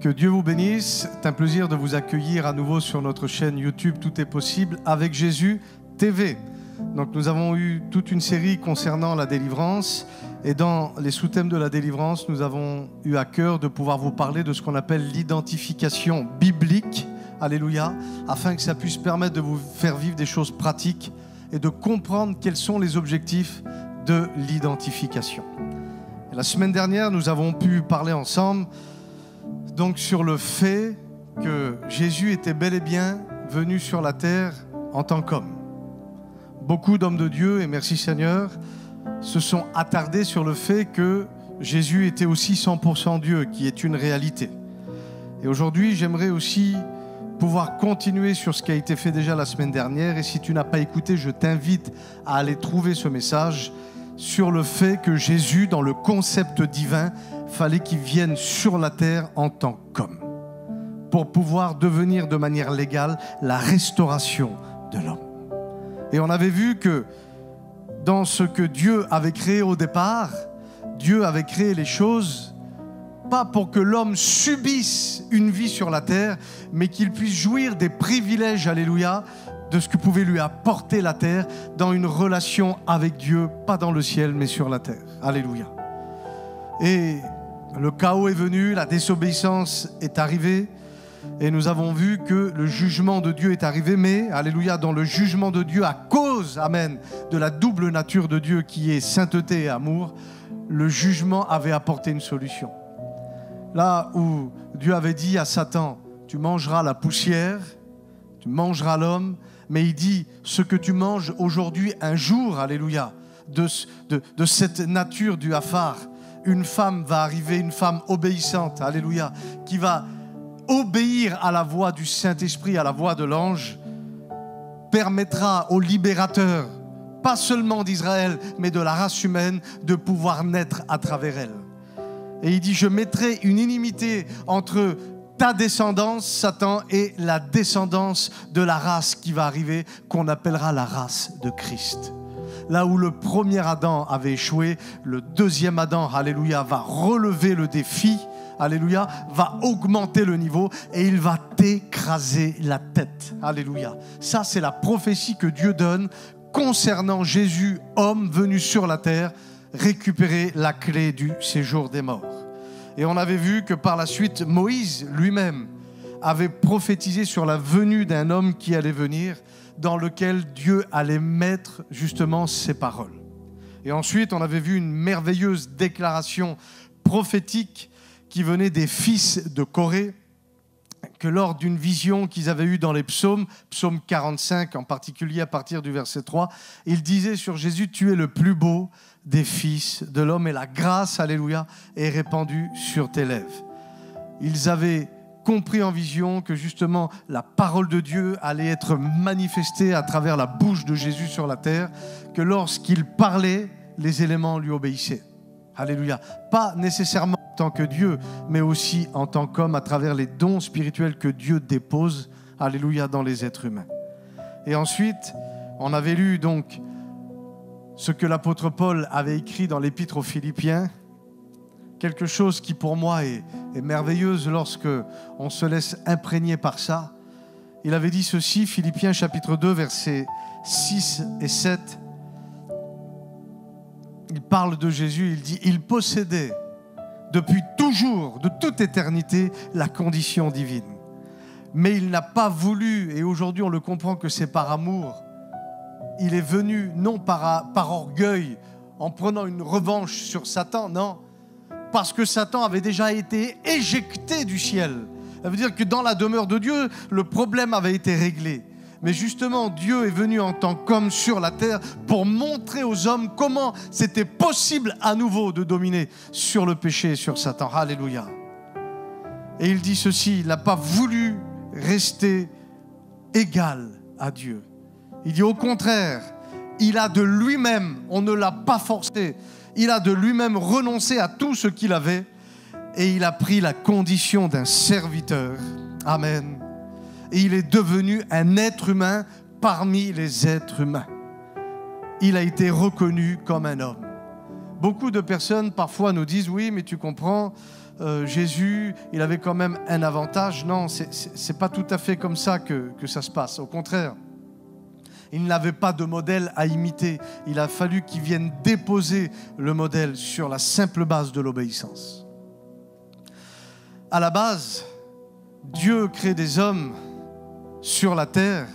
Que Dieu vous bénisse. C'est un plaisir de vous accueillir à nouveau sur notre chaîne YouTube Tout est possible avec Jésus TV. Donc nous avons eu toute une série concernant la délivrance et dans les sous-thèmes de la délivrance, nous avons eu à cœur de pouvoir vous parler de ce qu'on appelle l'identification biblique, alléluia, afin que ça puisse permettre de vous faire vivre des choses pratiques et de comprendre quels sont les objectifs de l'identification. Et la semaine dernière, nous avons pu parler ensemble donc sur le fait que Jésus était bel et bien venu sur la terre en tant qu'homme. Beaucoup d'hommes de Dieu, et merci Seigneur, se sont attardés sur le fait que Jésus était aussi 100% Dieu, qui est une réalité. Et aujourd'hui, j'aimerais aussi pouvoir continuer sur ce qui a été fait déjà la semaine dernière. Et si tu n'as pas écouté, je t'invite à aller trouver ce message sur le fait que Jésus, dans le concept divin, fallait qu'il vienne sur la terre en tant qu'homme pour pouvoir devenir de manière légale la restauration de l'homme. Et on avait vu que dans ce que Dieu avait créé au départ, Dieu avait créé les choses pas pour que l'homme subisse une vie sur la terre, mais qu'il puisse jouir des privilèges, alléluia, de ce que pouvait lui apporter la terre dans une relation avec Dieu, pas dans le ciel, mais sur la terre. Alléluia. Et le chaos est venu, la désobéissance est arrivée, et nous avons vu que le jugement de Dieu est arrivé, mais, alléluia, dans le jugement de Dieu, à cause, amen, de la double nature de Dieu qui est sainteté et amour, le jugement avait apporté une solution. Là où Dieu avait dit à Satan, tu mangeras la poussière, tu mangeras l'homme, mais il dit, ce que tu manges aujourd'hui, un jour, alléluia, de cette nature du Haphar, une femme va arriver, une femme obéissante, alléluia, qui va obéir à la voix du Saint-Esprit, à la voix de l'ange, permettra au libérateur, pas seulement d'Israël, mais de la race humaine, de pouvoir naître à travers elle. Et il dit, je mettrai une inimité entre ta descendance, Satan, et la descendance de la race qui va arriver, qu'on appellera la race de Christ. Là où le premier Adam avait échoué, le deuxième Adam, alléluia, va relever le défi, alléluia, va augmenter le niveau et il va t'écraser la tête, alléluia. Ça, c'est la prophétie que Dieu donne concernant Jésus, homme venu sur la terre, récupérer la clé du séjour des morts. Et on avait vu que par la suite, Moïse lui-même avait prophétisé sur la venue d'un homme qui allait venir, dans lequel Dieu allait mettre justement ses paroles. Et ensuite, on avait vu une merveilleuse déclaration prophétique qui venait des fils de Corée, que lors d'une vision qu'ils avaient eue dans les psaumes, psaume 45 en particulier à partir du verset 3, ils disaient sur Jésus, tu es le plus beau des fils de l'homme et la grâce, alléluia, est répandue sur tes lèvres. Ils avaient compris en vision que justement la parole de Dieu allait être manifestée à travers la bouche de Jésus sur la terre, que lorsqu'il parlait, les éléments lui obéissaient. Alléluia. Pas nécessairement en tant que Dieu, mais aussi en tant qu'homme à travers les dons spirituels que Dieu dépose, alléluia, dans les êtres humains. Et ensuite, on avait lu donc ce que l'apôtre Paul avait écrit dans l'épître aux Philippiens, quelque chose qui pour moi est merveilleuse lorsque on se laisse imprégner par ça. Il avait dit ceci, Philippiens chapitre 2, versets 6 et 7. Il parle de Jésus, il dit « Il possédait depuis toujours, de toute éternité, la condition divine. Mais il n'a pas voulu, et aujourd'hui on le comprend que c'est par amour, il est venu non par orgueil, en prenant une revanche sur Satan, non, parce que Satan avait déjà été éjecté du ciel. Ça veut dire que dans la demeure de Dieu, le problème avait été réglé. Mais justement, Dieu est venu en tant qu'homme sur la terre pour montrer aux hommes comment c'était possible à nouveau de dominer sur le péché et sur Satan. Alléluia. Et il dit ceci, il n'a pas voulu rester égal à Dieu. Il dit au contraire, il a de lui-même, on ne l'a pas forcé, il a de lui-même renoncé à tout ce qu'il avait et il a pris la condition d'un serviteur. Amen. Et il est devenu un être humain parmi les êtres humains. Il a été reconnu comme un homme. Beaucoup de personnes parfois nous disent « Oui, mais tu comprends, Jésus, il avait quand même un avantage. Non, c'est pas tout à fait comme ça que ça se passe. Au contraire, il n'avait pas de modèle à imiter. Il a fallu qu'il vienne déposer le modèle sur la simple base de l'obéissance. À la base, Dieu crée des hommes sur la terre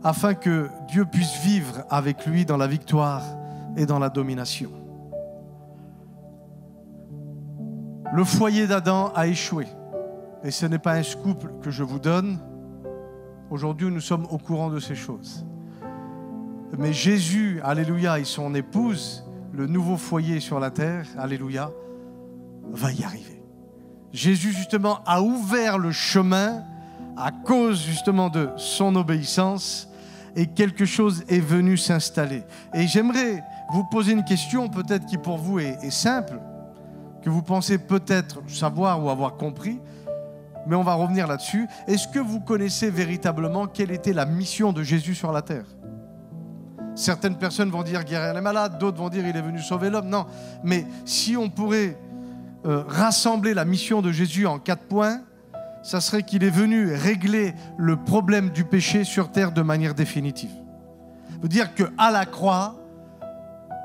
afin que Dieu puisse vivre avec lui dans la victoire et dans la domination. Le foyer d'Adam a échoué. Et ce n'est pas un scoop que je vous donne. Aujourd'hui, nous sommes au courant de ces choses. Mais Jésus, alléluia, et son épouse, le nouveau foyer sur la terre, alléluia, va y arriver. Jésus, justement, a ouvert le chemin à cause, justement, de son obéissance et quelque chose est venu s'installer. Et j'aimerais vous poser une question, peut-être qui pour vous est simple, que vous pensez peut-être savoir ou avoir compris, mais on va revenir là-dessus. Est-ce que vous connaissez véritablement quelle était la mission de Jésus sur la terre ? Certaines personnes vont dire guérir les malades, d'autres vont dire il est venu sauver l'homme. Non, mais si on pourrait rassembler la mission de Jésus en 4 points, ça serait qu'il est venu régler le problème du péché sur terre de manière définitive. Ça veut dire qu'à la croix,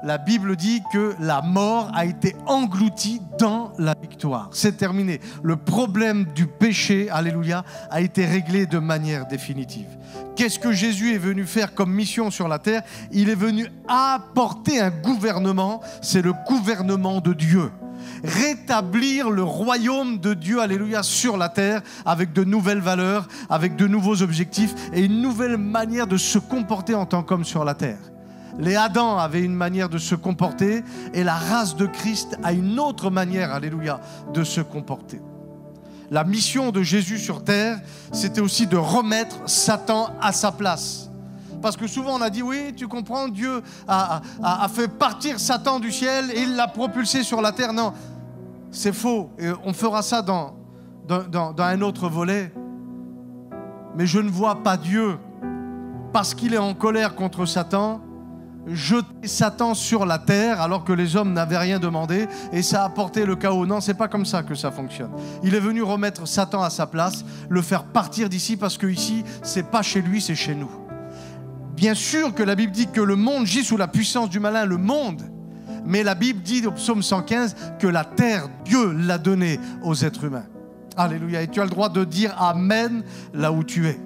la Bible dit que la mort a été engloutie dans la victoire. C'est terminé. Le problème du péché, alléluia, a été réglé de manière définitive. Qu'est-ce que Jésus est venu faire comme mission sur la terre ? Il est venu apporter un gouvernement, c'est le gouvernement de Dieu. Rétablir le royaume de Dieu, alléluia, sur la terre avec de nouvelles valeurs, avec de nouveaux objectifs et une nouvelle manière de se comporter en tant qu'homme sur la terre. Les Adam avaient une manière de se comporter et la race de Christ a une autre manière, alléluia, de se comporter. La mission de Jésus sur terre, c'était aussi de remettre Satan à sa place. Parce que souvent on a dit, oui, tu comprends, Dieu a fait partir Satan du ciel et il l'a propulsé sur la terre. Non, c'est faux. Et on fera ça dans un autre volet. Mais je ne vois pas Dieu, parce qu'il est en colère contre Satan, jeter Satan sur la terre alors que les hommes n'avaient rien demandé et ça a apporté le chaos. Non, c'est pas comme ça que ça fonctionne. Il est venu remettre Satan à sa place, le faire partir d'ici parce que ici, c'est pas chez lui, c'est chez nous. Bien sûr que la Bible dit que le monde gît sous la puissance du malin, le monde. Mais la Bible dit au psaume 115 que la terre, Dieu l'a donnée aux êtres humains. Alléluia. Et tu as le droit de dire Amen là où tu es.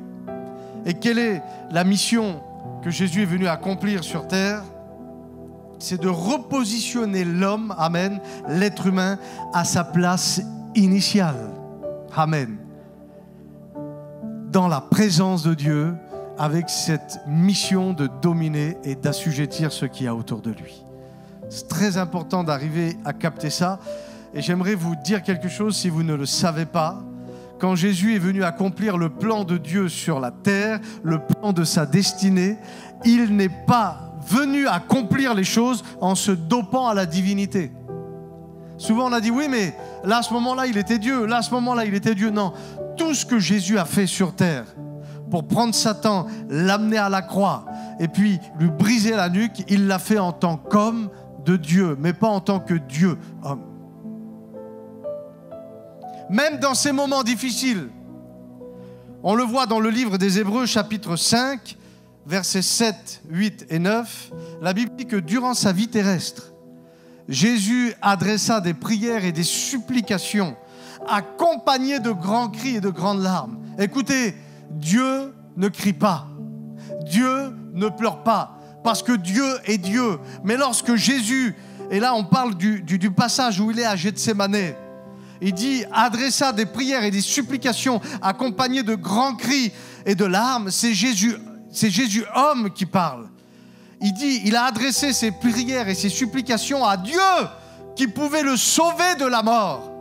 Et quelle est la mission que Jésus est venu accomplir sur terre? C'est de repositionner l'homme, Amen, l'être humain, à sa place initiale. Amen. Dans la présence de Dieu, avec cette mission de dominer et d'assujettir ce qu'il y a autour de lui. C'est très important d'arriver à capter ça. Et j'aimerais vous dire quelque chose si vous ne le savez pas. Quand Jésus est venu accomplir le plan de Dieu sur la terre, le plan de sa destinée, il n'est pas venu accomplir les choses en se dopant à la divinité. Souvent on a dit oui, mais là à ce moment-là il était Dieu, là à ce moment-là il était Dieu. Non, tout ce que Jésus a fait sur terre pour prendre Satan, l'amener à la croix et puis lui briser la nuque, il l'a fait en tant qu'homme de Dieu, mais pas en tant que Dieu homme. Même dans ces moments difficiles, on le voit dans le livre des Hébreux, chapitre 5, versets 7, 8 et 9, la Bible dit que durant sa vie terrestre, Jésus adressa des prières et des supplications accompagnées de grands cris et de grandes larmes. Écoutez, Dieu ne crie pas, Dieu ne pleure pas, parce que Dieu est Dieu. Mais lorsque Jésus, et là on parle du passage où il est à Gethsémane, il dit, adressa des prières et des supplications accompagnées de grands cris et de larmes. C'est Jésus homme qui parle. Il dit, il a adressé ses prières et ses supplications à Dieu qui pouvait le sauver de la mort.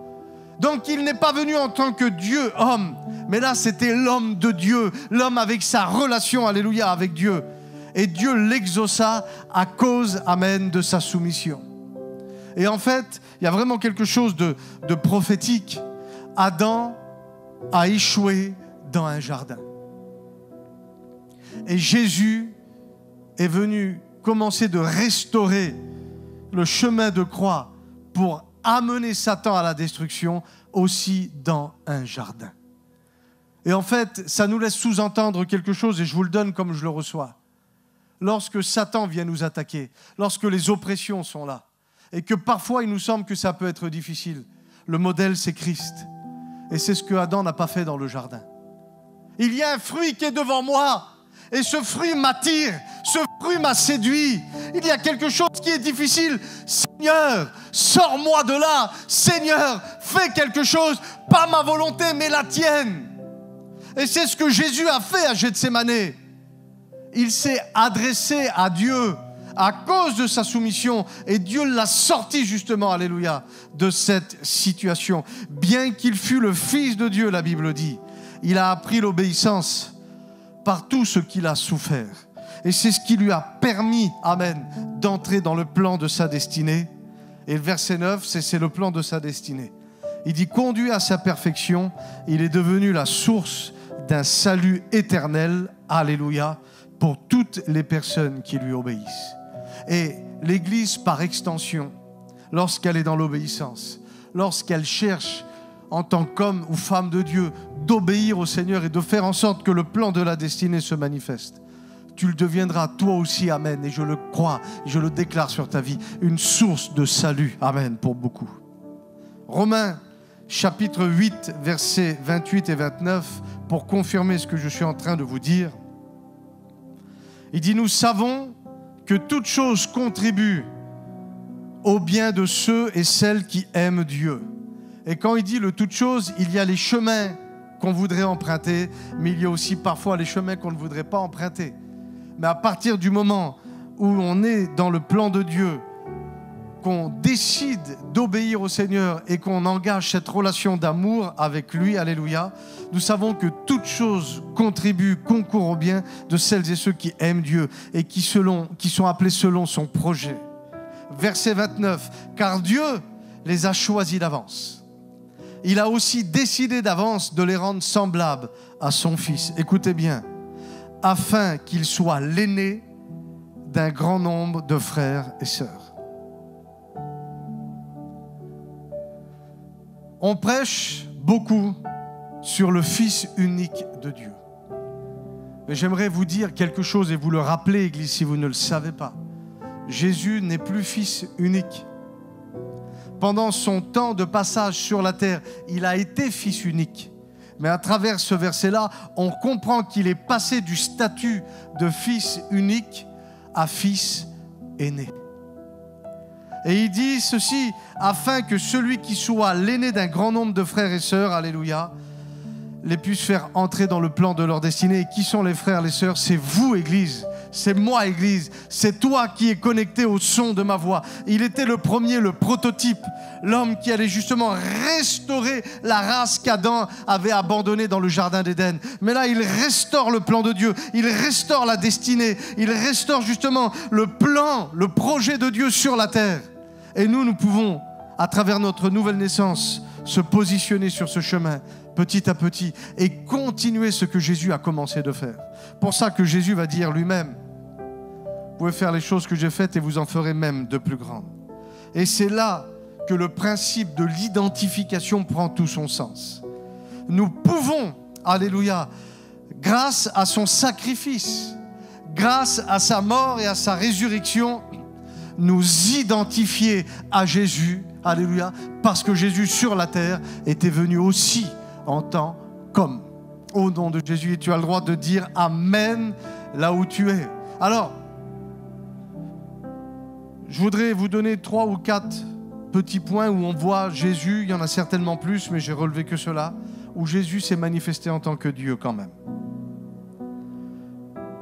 Donc il n'est pas venu en tant que Dieu homme, mais là c'était l'homme de Dieu, l'homme avec sa relation, alléluia, avec Dieu. Et Dieu l'exauça à cause, amen, de sa soumission. Et en fait, il y a vraiment quelque chose de prophétique. Adam a échoué dans un jardin. Et Jésus est venu commencer de restaurer le chemin de croix pour amener Satan à la destruction aussi dans un jardin. Et en fait, ça nous laisse sous-entendre quelque chose, et je vous le donne comme je le reçois. Lorsque Satan vient nous attaquer, lorsque les oppressions sont là, et que parfois il nous semble que ça peut être difficile, le modèle c'est Christ. Et c'est ce que Adam n'a pas fait dans le jardin. Il y a un fruit qui est devant moi, et ce fruit m'attire, ce fruit m'a séduit. Il y a quelque chose qui est difficile. Seigneur, sors-moi de là. Seigneur, fais quelque chose, pas ma volonté, mais la tienne. Et c'est ce que Jésus a fait à Gethsémane. Il s'est adressé à Dieu à cause de sa soumission, et Dieu l'a sorti justement, alléluia, de cette situation. Bien qu'il fût le Fils de Dieu, la Bible dit, il a appris l'obéissance par tout ce qu'il a souffert. Et c'est ce qui lui a permis, amen, d'entrer dans le plan de sa destinée. Et le verset 9, c'est le plan de sa destinée. Il dit, conduit à sa perfection, il est devenu la source d'un salut éternel, alléluia, pour toutes les personnes qui lui obéissent. Et l'Église, par extension, lorsqu'elle est dans l'obéissance, lorsqu'elle cherche, en tant qu'homme ou femme de Dieu, d'obéir au Seigneur et de faire en sorte que le plan de la destinée se manifeste, tu le deviendras toi aussi, amen, et je le crois, je le déclare sur ta vie, une source de salut, amen, pour beaucoup. Romains, chapitre 8, versets 28 et 29, pour confirmer ce que je suis en train de vous dire, il dit, nous savons que toute chose contribue au bien de ceux et celles qui aiment Dieu. Et quand il dit le toute chose, il y a les chemins qu'on voudrait emprunter, mais il y a aussi parfois les chemins qu'on ne voudrait pas emprunter. Mais à partir du moment où on est dans le plan de Dieu, qu'on décide d'obéir au Seigneur et qu'on engage cette relation d'amour avec lui, alléluia, nous savons que toute chose concourt au bien de celles et ceux qui aiment Dieu et qui sont appelés selon son projet. Verset 29, car Dieu les a choisis d'avance. Il a aussi décidé d'avance de les rendre semblables à son Fils. Écoutez bien, afin qu'il soit l'aîné d'un grand nombre de frères et sœurs. On prêche beaucoup sur le Fils unique de Dieu. Mais j'aimerais vous dire quelque chose et vous le rappeler, Église, si vous ne le savez pas. Jésus n'est plus Fils unique. Pendant son temps de passage sur la terre, il a été Fils unique. Mais à travers ce verset-là, on comprend qu'il est passé du statut de Fils unique à Fils aîné. Et il dit ceci, afin que celui qui soit l'aîné d'un grand nombre de frères et sœurs, alléluia, les puisse faire entrer dans le plan de leur destinée. Et qui sont les frères et les sœurs? C'est vous, Église. C'est moi, Église. C'est toi qui es connecté au son de ma voix. Il était le premier, le prototype, l'homme qui allait justement restaurer la race qu'Adam avait abandonnée dans le jardin d'Éden. Mais là, il restaure le plan de Dieu. Il restaure la destinée. Il restaure justement le plan, le projet de Dieu sur la terre. Et nous pouvons, à travers notre nouvelle naissance, se positionner sur ce chemin, petit à petit, et continuer ce que Jésus a commencé de faire. Pour ça que Jésus va dire lui-même, vous pouvez faire les choses que j'ai faites et vous en ferez même de plus grandes. Et c'est là que le principe de l'identification prend tout son sens. Nous pouvons, alléluia, grâce à son sacrifice, grâce à sa mort et à sa résurrection, nous identifier à Jésus, alléluia, parce que Jésus sur la terre était venu aussi en tant qu'homme. Au nom de Jésus, tu as le droit de dire Amen là où tu es. Alors, je voudrais vous donner 3 ou 4 petits points où on voit Jésus, il y en a certainement plus, mais j'ai relevé que cela, où Jésus s'est manifesté en tant que Dieu quand même.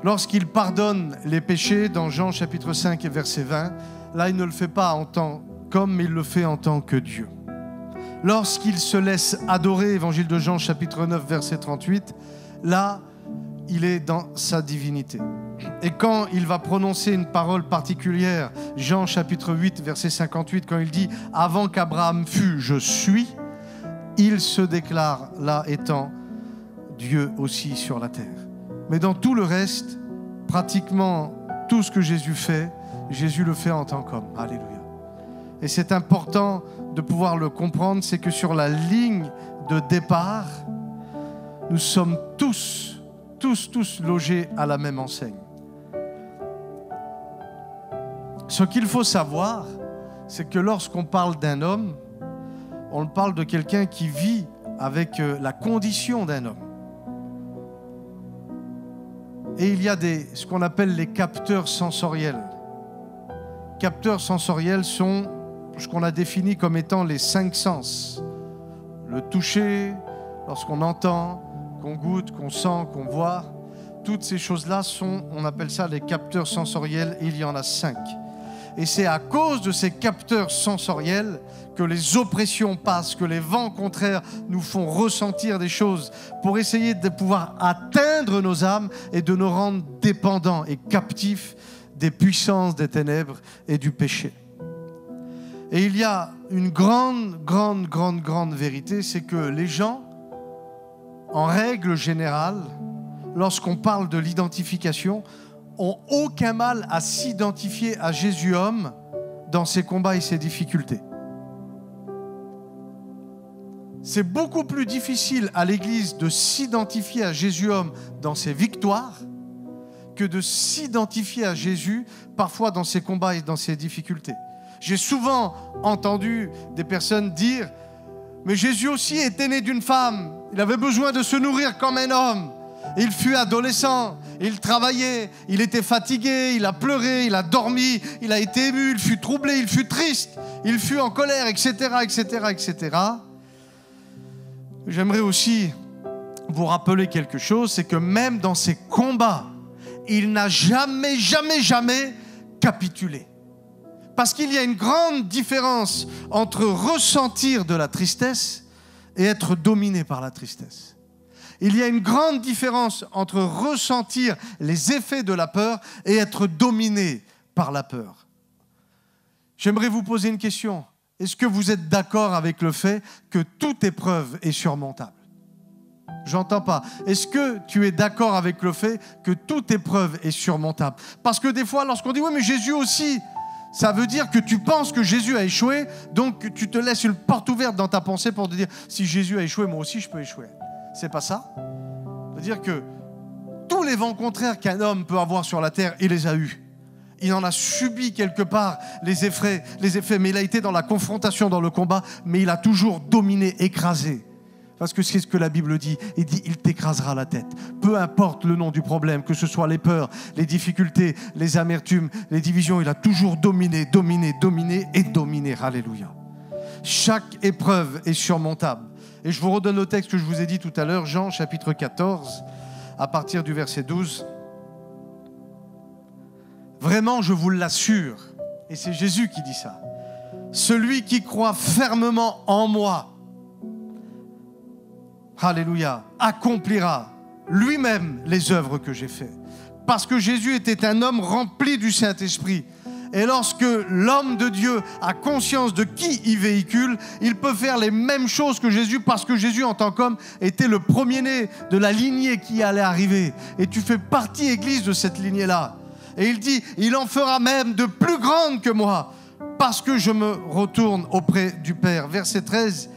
Lorsqu'il pardonne les péchés, dans Jean chapitre 5 et verset 20, là il ne le fait pas en tant qu'homme, mais il le fait en tant que Dieu. Lorsqu'il se laisse adorer, évangile de Jean chapitre 9 verset 38, là il est dans sa divinité. Et quand il va prononcer une parole particulière, Jean chapitre 8 verset 58, quand il dit « Avant qu'Abraham fût, je suis », il se déclare là étant Dieu aussi sur la terre. Mais dans tout le reste, pratiquement tout ce que Jésus fait, Jésus le fait en tant qu'homme. Alléluia. et c'est important de pouvoir le comprendre, c'est que sur la ligne de départ, nous sommes tous logés à la même enseigne. Ce qu'il faut savoir, c'est que lorsqu'on parle d'un homme, on parle de quelqu'un qui vit avec la condition d'un homme. Et il y a ce qu'on appelle les capteurs sensoriels. Capteurs sensoriels sont ce qu'on a défini comme étant les 5 sens. Le toucher, lorsqu'on entend, qu'on goûte, qu'on sent, qu'on voit. Toutes ces choses-là on appelle ça les capteurs sensoriels, et il y en a 5. Et c'est à cause de ces capteurs sensoriels que les oppressions passent, que les vents contraires nous font ressentir des choses pour essayer de pouvoir atteindre nos âmes et de nous rendre dépendants et captifs des puissances des ténèbres et du péché. Et il y a une grande vérité, c'est que les gens, en règle générale, lorsqu'on parle de l'identification, ont aucun mal à s'identifier à Jésus homme dans ses combats et ses difficultés. C'est beaucoup plus difficile à l'Église de s'identifier à Jésus homme dans ses victoires que de s'identifier à Jésus parfois dans ses combats et dans ses difficultés. J'ai souvent entendu des personnes dire « Mais Jésus aussi était né d'une femme, il avait besoin de se nourrir comme un homme. Il fut adolescent, il travaillait, il était fatigué, il a pleuré, il a dormi, il a été ému, il fut troublé, il fut triste, il fut en colère, etc., etc., etc. » J'aimerais aussi vous rappeler quelque chose, c'est que même dans ses combats, il n'a jamais capitulé. Parce qu'il y a une grande différence entre ressentir de la tristesse et être dominé par la tristesse. Il y a une grande différence entre ressentir les effets de la peur et être dominé par la peur. J'aimerais vous poser une question. Est-ce que vous êtes d'accord avec le fait que toute épreuve est surmontable? J'entends pas. Est-ce que tu es d'accord avec le fait que toute épreuve est surmontable? Parce que des fois, lorsqu'on dit « Oui, mais Jésus aussi », ça veut dire que tu penses que Jésus a échoué, donc tu te laisses une porte ouverte dans ta pensée pour te dire « Si Jésus a échoué, moi aussi je peux échouer ». C'est pas ça. Ça veut dire que tous les vents contraires qu'un homme peut avoir sur la terre, il les a eus. Il en a subi quelque part les effets, mais il a été dans la confrontation, dans le combat, mais il a toujours dominé, écrasé. Parce que c'est ce que la Bible dit. Il dit, il t'écrasera la tête. Peu importe le nom du problème, que ce soit les peurs, les difficultés, les amertumes, les divisions, il a toujours dominé. Alléluia. Chaque épreuve est surmontable. Et je vous redonne le texte que je vous ai dit tout à l'heure, Jean chapitre 14, à partir du verset 12. Vraiment, je vous l'assure, et c'est Jésus qui dit ça, celui qui croit fermement en moi, alléluia, accomplira lui-même les œuvres que j'ai faites. Parce que Jésus était un homme rempli du Saint-Esprit. Et lorsque l'homme de Dieu a conscience de qui il véhicule, il peut faire les mêmes choses que Jésus, parce que Jésus, en tant qu'homme, était le premier-né de la lignée qui allait arriver. Et tu fais partie, Église, de cette lignée-là. Et il dit, il en fera même de plus grandes que moi, parce que je me retourne auprès du Père. Verset 13,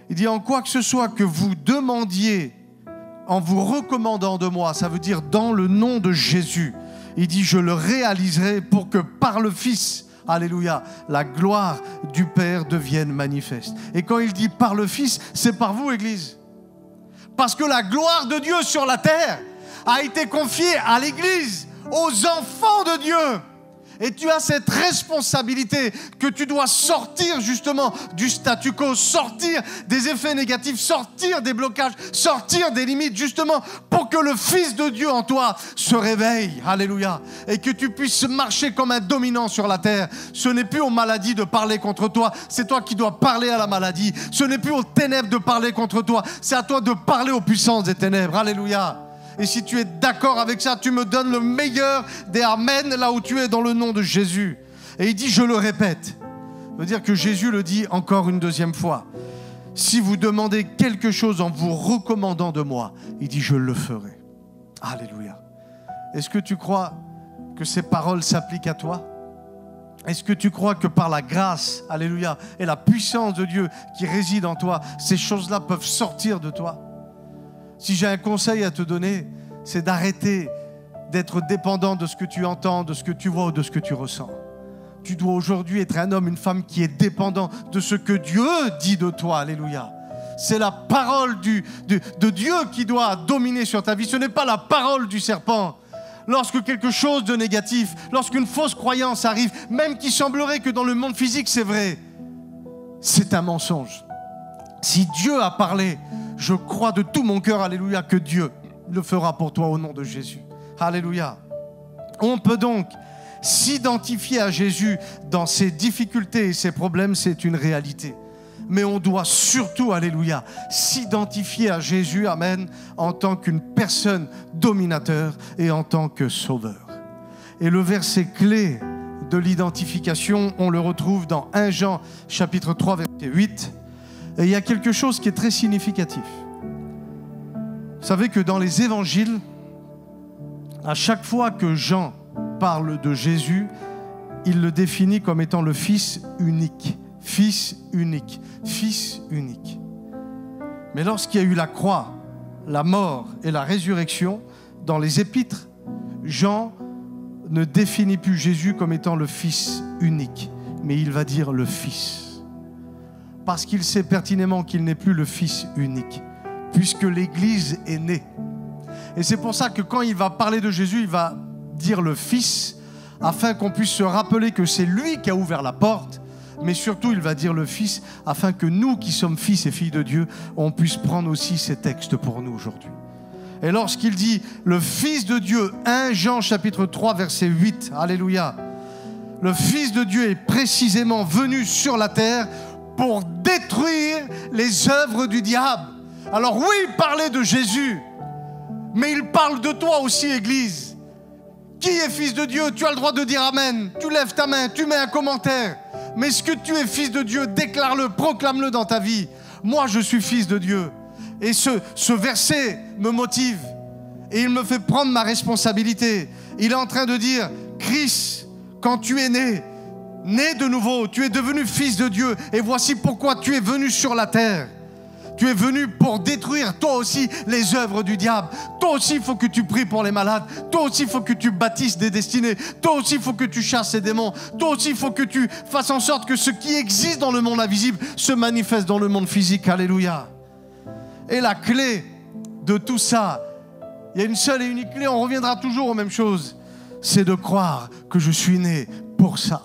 il dit, en quoi que ce soit que vous demandiez, en vous recommandant de moi, ça veut dire dans le nom de Jésus, il dit, je le réaliserai pour que par le Fils, alléluia, la gloire du Père devienne manifeste. Et quand il dit par le Fils, c'est par vous, Église. Parce que la gloire de Dieu sur la terre a été confiée à l'Église, aux enfants de Dieu. Et tu as cette responsabilité que tu dois sortir justement du statu quo, sortir des effets négatifs, sortir des blocages, sortir des limites justement pour que le Fils de Dieu en toi se réveille. Alléluia. Et que tu puisses marcher comme un dominant sur la terre. Ce n'est plus aux maladies de parler contre toi, c'est toi qui dois parler à la maladie. Ce n'est plus aux ténèbres de parler contre toi, c'est à toi de parler aux puissances des ténèbres. Alléluia. Et si tu es d'accord avec ça, tu me donnes le meilleur des Amen là où tu es dans le nom de Jésus. Et il dit, je le répète. Ça veut dire que Jésus le dit encore une deuxième fois. Si vous demandez quelque chose en vous recommandant de moi, il dit, je le ferai. Alléluia. Est-ce que tu crois que ces paroles s'appliquent à toi? Est-ce que tu crois que par la grâce, alléluia, et la puissance de Dieu qui réside en toi, ces choses-là peuvent sortir de toi? Si j'ai un conseil à te donner, c'est d'arrêter d'être dépendant de ce que tu entends, de ce que tu vois ou de ce que tu ressens. Tu dois aujourd'hui être un homme, une femme qui est dépendant de ce que Dieu dit de toi, alléluia. C'est la parole de Dieu qui doit dominer sur ta vie. Ce n'est pas la parole du serpent. Lorsque quelque chose de négatif, lorsqu'une fausse croyance arrive, même qui semblerait que dans le monde physique c'est vrai, c'est un mensonge. Si Dieu a parlé, je crois de tout mon cœur, alléluia, que Dieu le fera pour toi au nom de Jésus. Alléluia. On peut donc s'identifier à Jésus dans ses difficultés et ses problèmes, c'est une réalité. Mais on doit surtout, alléluia, s'identifier à Jésus, amen, en tant qu'une personne dominateur et en tant que sauveur. Et le verset clé de l'identification, on le retrouve dans 1 Jean chapitre 3, verset 8. Et il y a quelque chose qui est très significatif. Vous savez que dans les évangiles, à chaque fois que Jean parle de Jésus, il le définit comme étant le Fils unique. Fils unique, Fils unique. Mais lorsqu'il y a eu la croix, la mort et la résurrection, dans les épîtres, Jean ne définit plus Jésus comme étant le Fils unique, mais il va dire le Fils. Parce qu'il sait pertinemment qu'il n'est plus le Fils unique, puisque l'Église est née. Et c'est pour ça que quand il va parler de Jésus, il va dire le Fils, afin qu'on puisse se rappeler que c'est lui qui a ouvert la porte. Mais surtout, il va dire le Fils, afin que nous qui sommes fils et filles de Dieu, on puisse prendre aussi ces textes pour nous aujourd'hui. Et lorsqu'il dit le Fils de Dieu, 1 Jean chapitre 3, verset 8, alléluia, le Fils de Dieu est précisément venu sur la terre pour détruire les œuvres du diable. Alors oui, il parlait de Jésus, mais il parle de toi aussi, Église. Qui est fils de Dieu? Tu as le droit de dire Amen. Tu lèves ta main, tu mets un commentaire. Mais est-ce que tu es fils de Dieu? Déclare-le, proclame-le dans ta vie. Moi, je suis fils de Dieu. Et ce verset me motive. Et il me fait prendre ma responsabilité. Il est en train de dire, Christ, quand tu es né de nouveau, tu es devenu fils de Dieu. Et voici pourquoi tu es venu sur la terre. Tu es venu pour détruire toi aussi les œuvres du diable. Toi aussi, il faut que tu pries pour les malades. Toi aussi, il faut que tu bâtisses des destinées. Toi aussi, il faut que tu chasses ces démons. Toi aussi, il faut que tu fasses en sorte que ce qui existe dans le monde invisible se manifeste dans le monde physique. Alléluia. Et la clé de tout ça, il y a une seule et unique clé, on reviendra toujours aux mêmes choses, c'est de croire que je suis né pour ça.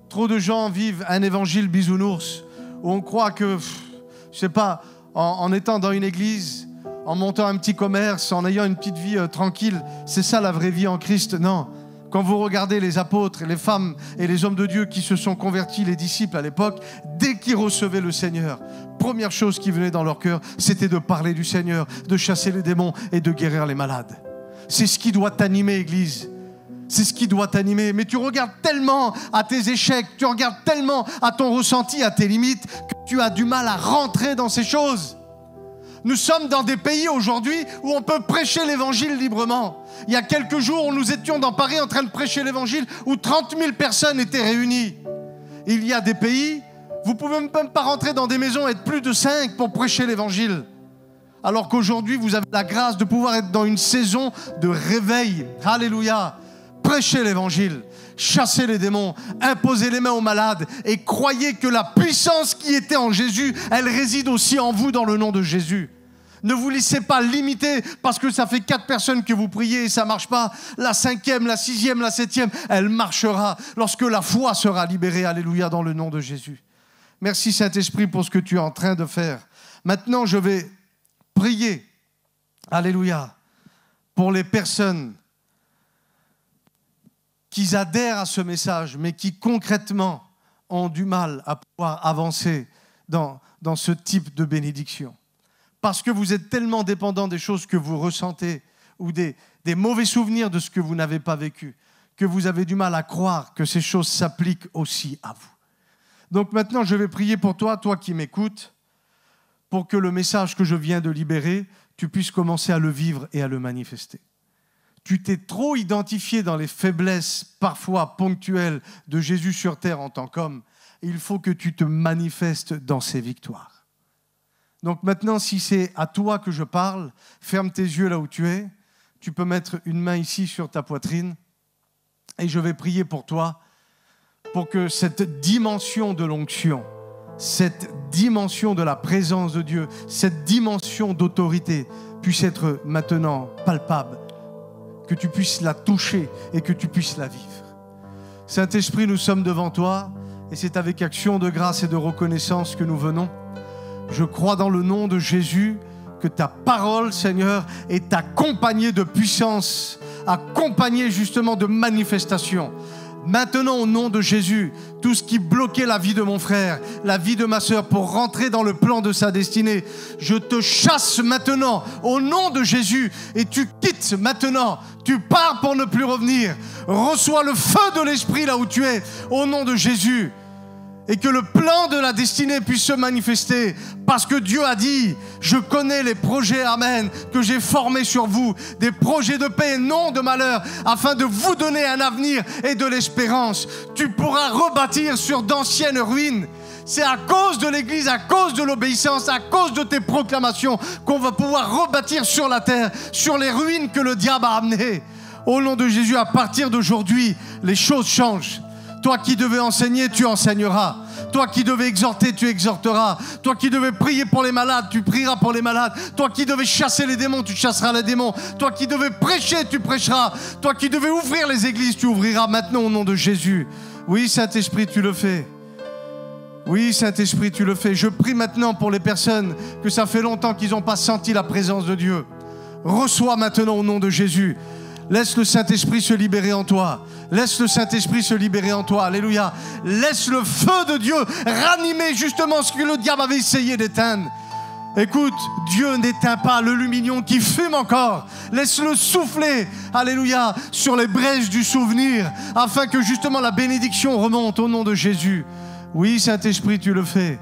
Trop de gens vivent un évangile bisounours où on croit que... je ne sais pas, en étant dans une église, en montant un petit commerce, en ayant une petite vie tranquille, c'est ça la vraie vie en Christ. Non. Quand vous regardez les apôtres, les femmes et les hommes de Dieu qui se sont convertis, les disciples à l'époque, dès qu'ils recevaient le Seigneur, première chose qui venait dans leur cœur, c'était de parler du Seigneur, de chasser les démons et de guérir les malades. C'est ce qui doit t'animer, Église. C'est ce qui doit t'animer. Mais tu regardes tellement à tes échecs, tu regardes tellement à ton ressenti, à tes limites, que tu as du mal à rentrer dans ces choses. Nous sommes dans des pays aujourd'hui où on peut prêcher l'évangile librement. Il y a quelques jours, nous étions dans Paris en train de prêcher l'évangile où 30 000 personnes étaient réunies. Il y a des pays, vous ne pouvez même pas rentrer dans des maisons et être plus de 5 pour prêcher l'évangile. Alors qu'aujourd'hui, vous avez la grâce de pouvoir être dans une saison de réveil. Alléluia. Prêchez l'évangile, chassez les démons, imposez les mains aux malades et croyez que la puissance qui était en Jésus, elle réside aussi en vous dans le nom de Jésus. Ne vous laissez pas limiter parce que ça fait 4 personnes que vous priez et ça ne marche pas. La 5e, la 6e, la 7e, elle marchera lorsque la foi sera libérée. Alléluia, dans le nom de Jésus. Merci Saint-Esprit pour ce que tu es en train de faire. Maintenant, je vais prier, alléluia, pour les personnes qui adhèrent à ce message, mais qui concrètement ont du mal à pouvoir avancer dans ce type de bénédiction. Parce que vous êtes tellement dépendant des choses que vous ressentez ou des mauvais souvenirs de ce que vous n'avez pas vécu, que vous avez du mal à croire que ces choses s'appliquent aussi à vous. Donc maintenant, je vais prier pour toi, toi qui m'écoutes, pour que le message que je viens de libérer, tu puisses commencer à le vivre et à le manifester. tu t'es trop identifié dans les faiblesses parfois ponctuelles de Jésus sur terre en tant qu'homme. Il faut que tu te manifestes dans ses victoires. Donc maintenant, si c'est à toi que je parle, ferme tes yeux là où tu es. Tu peux mettre une main ici sur ta poitrine et je vais prier pour toi pour que cette dimension de l'onction, cette dimension de la présence de Dieu, cette dimension d'autorité puisse être maintenant palpable, que tu puisses la toucher et que tu puisses la vivre. Saint-Esprit, nous sommes devant toi et c'est avec action de grâce et de reconnaissance que nous venons. Je crois dans le nom de Jésus que ta parole, Seigneur, est accompagnée de puissance, accompagnée justement de manifestation. Maintenant, au nom de Jésus, tout ce qui bloquait la vie de mon frère, la vie de ma sœur pour rentrer dans le plan de sa destinée, je te chasse maintenant au nom de Jésus et tu quittes maintenant. Tu pars pour ne plus revenir. Reçois le feu de l'Esprit là où tu es, au nom de Jésus. Et que le plan de la destinée puisse se manifester parce que Dieu a dit, je connais les projets, amen, que j'ai formés sur vous, des projets de paix et non de malheur, afin de vous donner un avenir et de l'espérance. Tu pourras rebâtir sur d'anciennes ruines. C'est à cause de l'Église, à cause de l'obéissance, à cause de tes proclamations qu'on va pouvoir rebâtir sur la terre, sur les ruines que le diable a amenées. Au nom de Jésus, à partir d'aujourd'hui, les choses changent. Toi qui devais enseigner, tu enseigneras. Toi qui devais exhorter, tu exhorteras. Toi qui devais prier pour les malades, tu prieras pour les malades. Toi qui devais chasser les démons, tu chasseras les démons. Toi qui devais prêcher, tu prêcheras. Toi qui devais ouvrir les églises, tu ouvriras maintenant au nom de Jésus. Oui, Saint-Esprit, tu le fais. Oui, Saint-Esprit, tu le fais. Je prie maintenant pour les personnes que ça fait longtemps qu'ils n'ont pas senti la présence de Dieu. Reçois maintenant au nom de Jésus. Laisse le Saint-Esprit se libérer en toi. Laisse le Saint-Esprit se libérer en toi. Alléluia. Laisse le feu de Dieu ranimer justement ce que le diable avait essayé d'éteindre. Écoute, Dieu n'éteint pas le lumignon qui fume encore. Laisse-le souffler, alléluia, sur les braises du souvenir, afin que justement la bénédiction remonte au nom de Jésus. Oui, Saint-Esprit, tu le fais.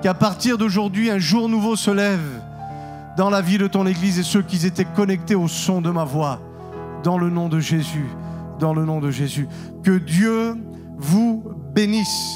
Qu'à partir d'aujourd'hui, un jour nouveau se lève dans la vie de ton Église et ceux qui étaient connectés au son de ma voix. Dans le nom de Jésus, dans le nom de Jésus. Que Dieu vous bénisse.